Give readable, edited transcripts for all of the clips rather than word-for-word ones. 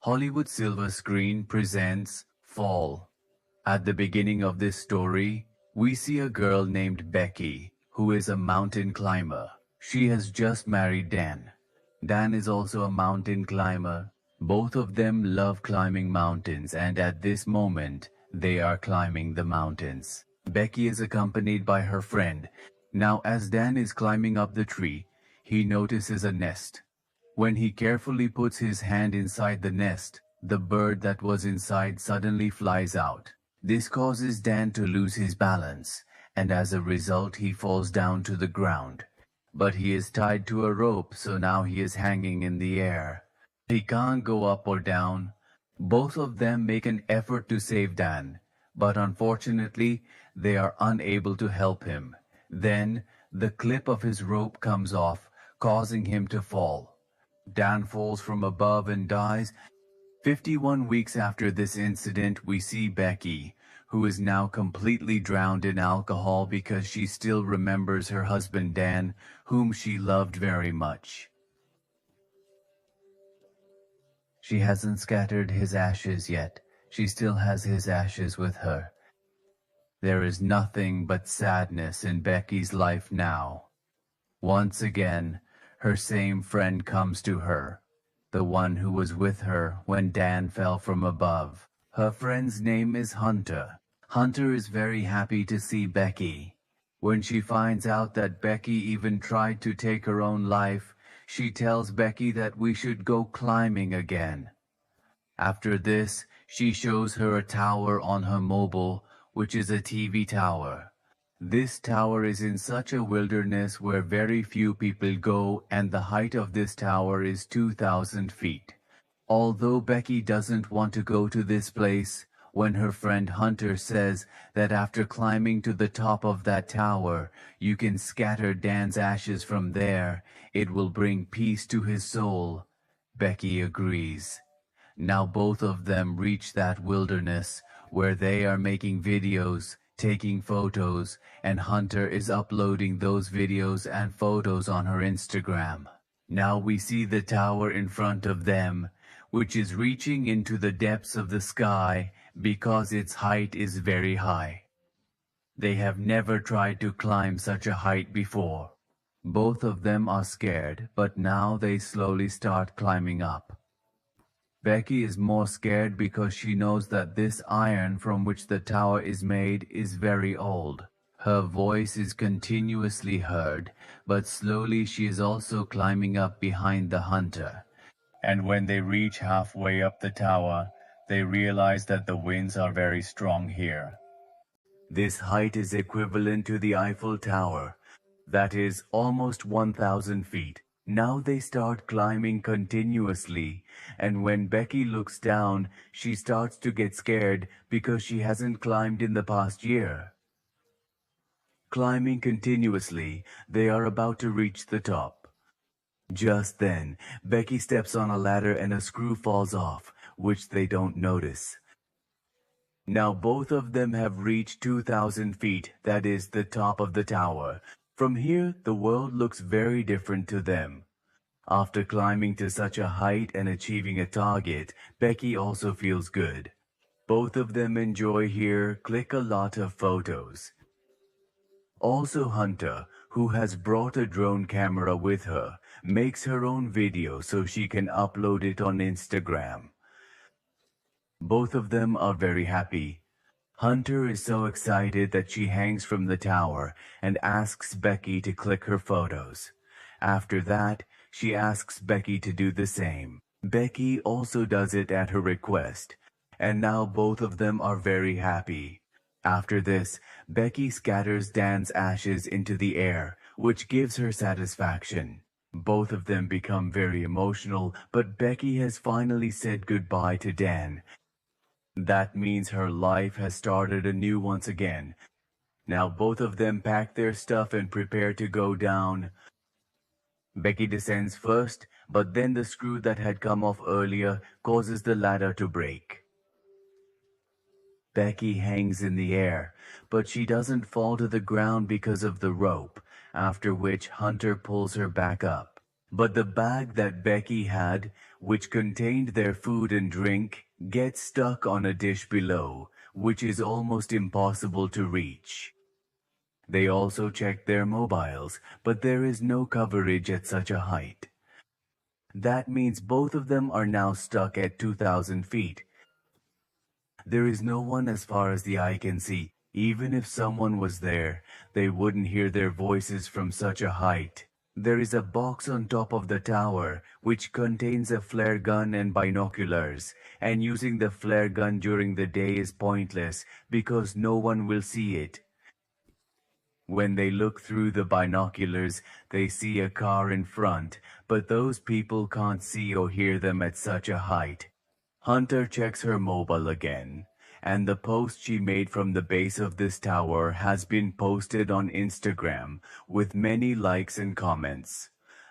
Hollywood Silver Screen presents Fall. At the beginning of this story, we see a girl named Becky, who is a mountain climber. She has just married Dan. Dan is also a mountain climber. Both of them love climbing mountains, and at this moment, they are climbing the mountains. Becky is accompanied by her friend. Now as Dan is climbing up the tree, he notices a nest. When he carefully puts his hand inside the nest, the bird that was inside suddenly flies out. This causes Dan to lose his balance, and as a result he falls down to the ground. But he is tied to a rope, so now he is hanging in the air. He can't go up or down. Both of them make an effort to save Dan, but unfortunately, they are unable to help him. Then, the clip of his rope comes off, causing him to fall. Dan falls from above and dies. 51 weeks after this incident, we see Becky, who is now completely drowned in alcohol because she still remembers her husband Dan, whom she loved very much. She hasn't scattered his ashes yet. She still has his ashes with her. There is nothing but sadness in Becky's life now. Once again, her same friend comes to her, the one who was with her when Dan fell from above. Her friend's name is Hunter. Hunter is very happy to see Becky. When she finds out that Becky even tried to take her own life, she tells Becky that we should go climbing again. After this, she shows her a tower on her mobile, which is a TV tower. This tower is in such a wilderness where very few people go, and the height of this tower is 2,000 feet. Although Becky doesn't want to go to this place, when her friend Hunter says that after climbing to the top of that tower, you can scatter Dan's ashes from there, it will bring peace to his soul, Becky agrees. Now both of them reach that wilderness where they are making videos, taking photos, and Hunter is uploading those videos and photos on her Instagram. Now we see the tower in front of them, which is reaching into the depths of the sky because its height is very high. They have never tried to climb such a height before. Both of them are scared, but now they slowly start climbing up. Becky is more scared because she knows that this iron from which the tower is made is very old. Her voice is continuously heard, but slowly she is also climbing up behind the Hunter. And when they reach halfway up the tower, they realize that the winds are very strong here. This height is equivalent to the Eiffel Tower, that is almost 1,000 feet. Now they start climbing continuously, and when Becky looks down, she starts to get scared because she hasn't climbed in the past year. Climbing continuously, they are about to reach the top. Just then, Becky steps on a ladder and a screw falls off, which they don't notice. Now both of them have reached 2,000 feet, that is the top of the tower. From here, the world looks very different to them. After climbing to such a height and achieving a target, Becky also feels good. Both of them enjoy here, click a lot of photos. Also Hunter, who has brought a drone camera with her, makes her own video so she can upload it on Instagram. Both of them are very happy. Hunter is so excited that she hangs from the tower and asks Becky to click her photos. After that, she asks Becky to do the same. Becky also does it at her request, and now both of them are very happy. After this, Becky scatters Dan's ashes into the air, which gives her satisfaction. Both of them become very emotional, but Becky has finally said goodbye to Dan. That means her life has started anew once again. Now both of them pack their stuff and prepare to go down. Becky descends first, but then the screw that had come off earlier causes the ladder to break. Becky hangs in the air, but she doesn't fall to the ground because of the rope, after which Hunter pulls her back up. But the bag that Becky had, which contained their food and drink, gets stuck on a dish below, which is almost impossible to reach. They also check their mobiles, but there is no coverage at such a height. That means both of them are now stuck at 2,000 feet. There is no one as far as the eye can see. Even if someone was there, they wouldn't hear their voices from such a height. There is a box on top of the tower, which contains a flare gun and binoculars, and using the flare gun during the day is pointless because no one will see it. When they look through the binoculars, they see a car in front, but those people can't see or hear them at such a height. Hunter checks her mobile again, and the post she made from the base of this tower has been posted on Instagram with many likes and comments.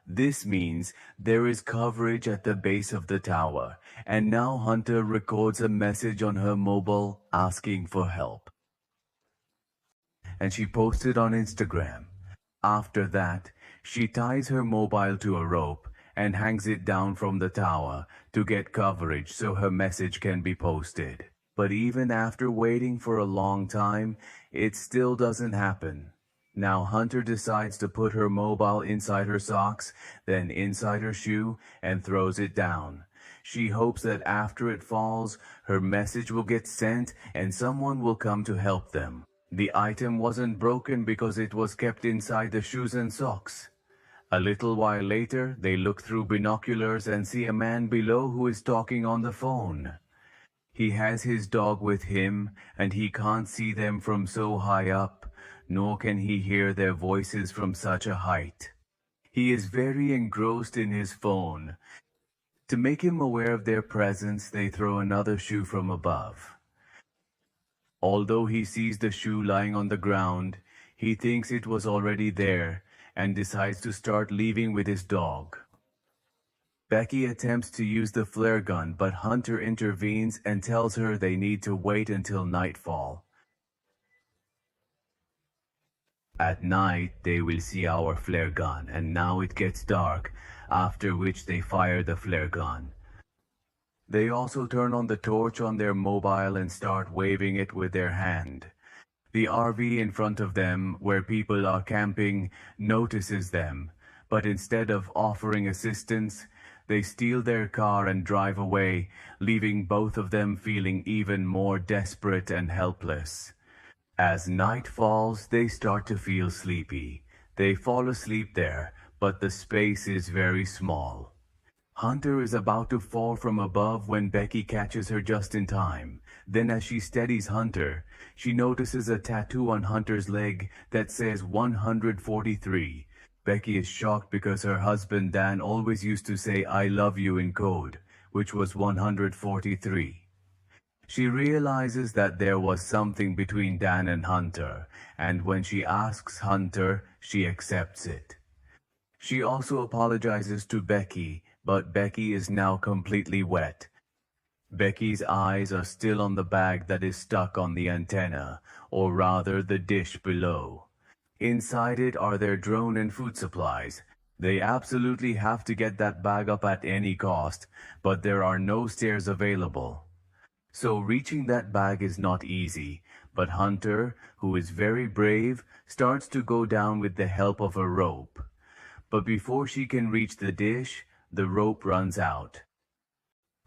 This means there is coverage at the base of the tower, and now Hunter records a message on her mobile asking for help. And she posted on Instagram. After that, she ties her mobile to a rope and hangs it down from the tower to get coverage so her message can be posted. But even after waiting for a long time, it still doesn't happen. Now Hunter decides to put her mobile inside her socks, then inside her shoe, and throws it down. She hopes that after it falls, her message will get sent and someone will come to help them. The item wasn't broken because it was kept inside the shoes and socks. A little while later, they look through binoculars and see a man below who is talking on the phone. He has his dog with him, and he can't see them from so high up, nor can he hear their voices from such a height. He is very engrossed in his phone. To make him aware of their presence, they throw another shoe from above. Although he sees the shoe lying on the ground, he thinks it was already there and decides to start leaving with his dog. Becky attempts to use the flare gun, but Hunter intervenes and tells her they need to wait until nightfall. At night, they will see our flare gun, and now it gets dark, after which they fire the flare gun. They also turn on the torch on their mobile and start waving it with their hand. The RV in front of them, where people are camping, notices them, but instead of offering assistance, they steal their car and drive away, leaving both of them feeling even more desperate and helpless. As night falls, they start to feel sleepy. They fall asleep there, but the space is very small. Hunter is about to fall from above when Becky catches her just in time. Then as she steadies Hunter, she notices a tattoo on Hunter's leg that says 143. Becky is shocked because her husband Dan always used to say "I love you" in code, which was 143. She realizes that there was something between Dan and Hunter, and when she asks Hunter, she accepts it. She also apologizes to Becky, but Becky is now completely wet. Becky's eyes are still on the bag that is stuck on the antenna, or rather the dish below. Inside it are their drone and food supplies. They absolutely have to get that bag up at any cost, but there are no stairs available. So reaching that bag is not easy, but Hunter, who is very brave, starts to go down with the help of a rope. But before she can reach the dish, the rope runs out.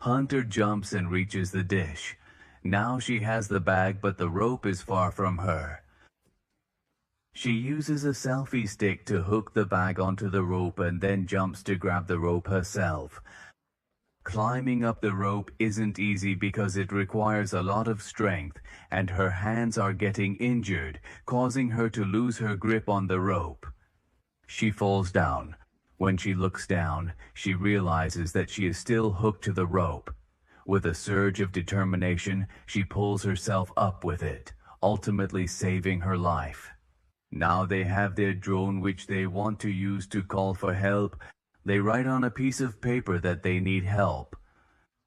Hunter jumps and reaches the dish. Now she has the bag, but the rope is far from her. She uses a selfie stick to hook the bag onto the rope and then jumps to grab the rope herself. Climbing up the rope isn't easy because it requires a lot of strength, and her hands are getting injured, causing her to lose her grip on the rope. She falls down. When she looks down, she realizes that she is still hooked to the rope. With a surge of determination, she pulls herself up with it, ultimately saving her life. Now they have their drone, which they want to use to call for help. They write on a piece of paper that they need help.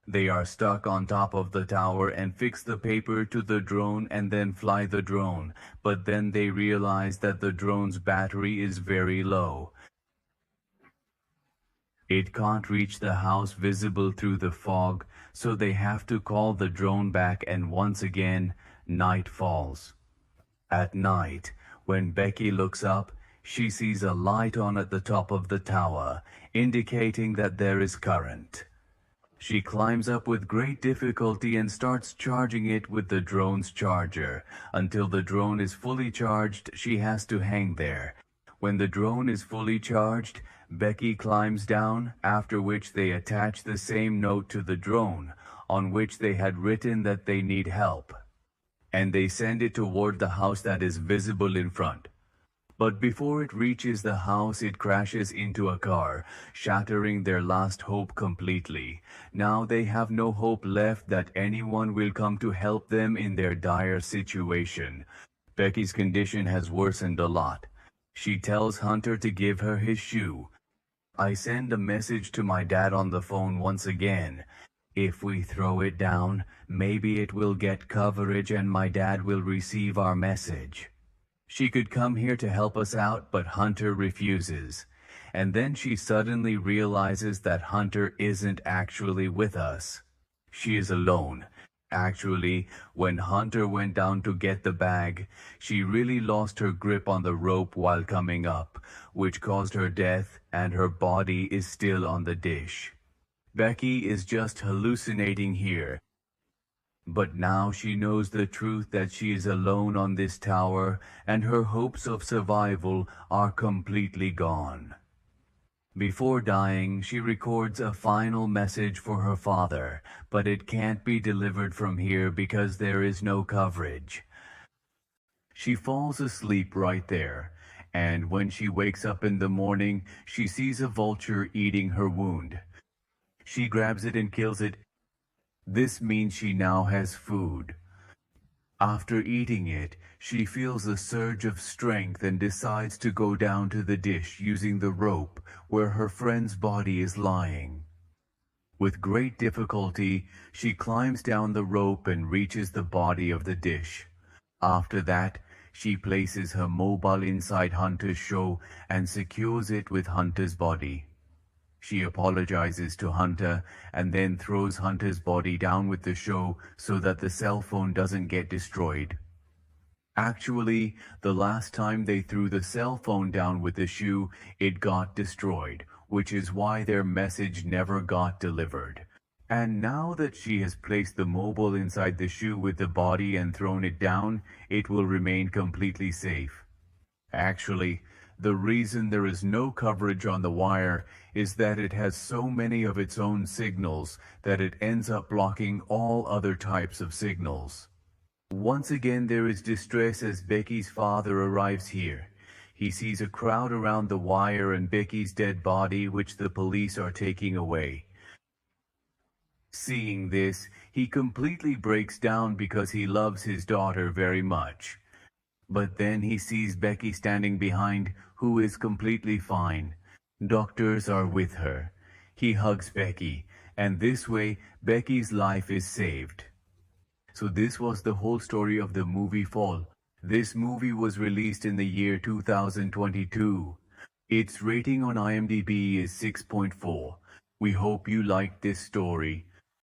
They are stuck on top of the tower and fix the paper to the drone and then fly the drone, but then they realize that the drone's battery is very low. It can't reach the house visible through the fog, so they have to call the drone back, and once again, night falls. At night, when Becky looks up, she sees a light on at the top of the tower, indicating that there is current. She climbs up with great difficulty and starts charging it with the drone's charger. Until the drone is fully charged, she has to hang there. When the drone is fully charged, Becky climbs down, after which they attach the same note to the drone, on which they had written that they need help, and they send it toward the house that is visible in front. But before it reaches the house, it crashes into a car, shattering their last hope completely. Now they have no hope left that anyone will come to help them in their dire situation. Becky's condition has worsened a lot. She tells Hunter to give her his shoe. I send a message to my dad on the phone once again. If we throw it down, maybe it will get coverage and my dad will receive our message. She could come here to help us out, but Hunter refuses. And then she suddenly realizes that Hunter isn't actually with us. She is alone. Actually, when Hunter went down to get the bag, she really lost her grip on the rope while coming up, which caused her death, and her body is still on the dish. Becky is just hallucinating here. But now she knows the truth that she is alone on this tower, and her hopes of survival are completely gone. Before dying, she records a final message for her father, but it can't be delivered from here because there is no coverage. She falls asleep right there, and when she wakes up in the morning, she sees a vulture eating her wound. She grabs it and kills it. This means she now has food. After eating it, she feels a surge of strength and decides to go down to the dish using the rope where her friend's body is lying. With great difficulty, she climbs down the rope and reaches the body of the dish. After that, she places her mobile inside Hunter's show and secures it with Hunter's body. She apologizes to Hunter and then throws Hunter's body down with the show so that the cell phone doesn't get destroyed. Actually, the last time they threw the cell phone down with the shoe, it got destroyed, which is why their message never got delivered. And now that she has placed the mobile inside the shoe with the body and thrown it down, it will remain completely safe. Actually, the reason there is no coverage on the wire is that it has so many of its own signals that it ends up blocking all other types of signals. Once again there is distress as Becky's father arrives here. He sees a crowd around the wire and Becky's dead body, which the police are taking away. Seeing this, he completely breaks down because he loves his daughter very much. But then he sees Becky standing behind, who is completely fine. Doctors are with her. He hugs Becky, and this way Becky's life is saved. So this was the whole story of the movie Fall. This movie was released in the year 2022. Its rating on IMDb is 6.4. We hope you liked this story.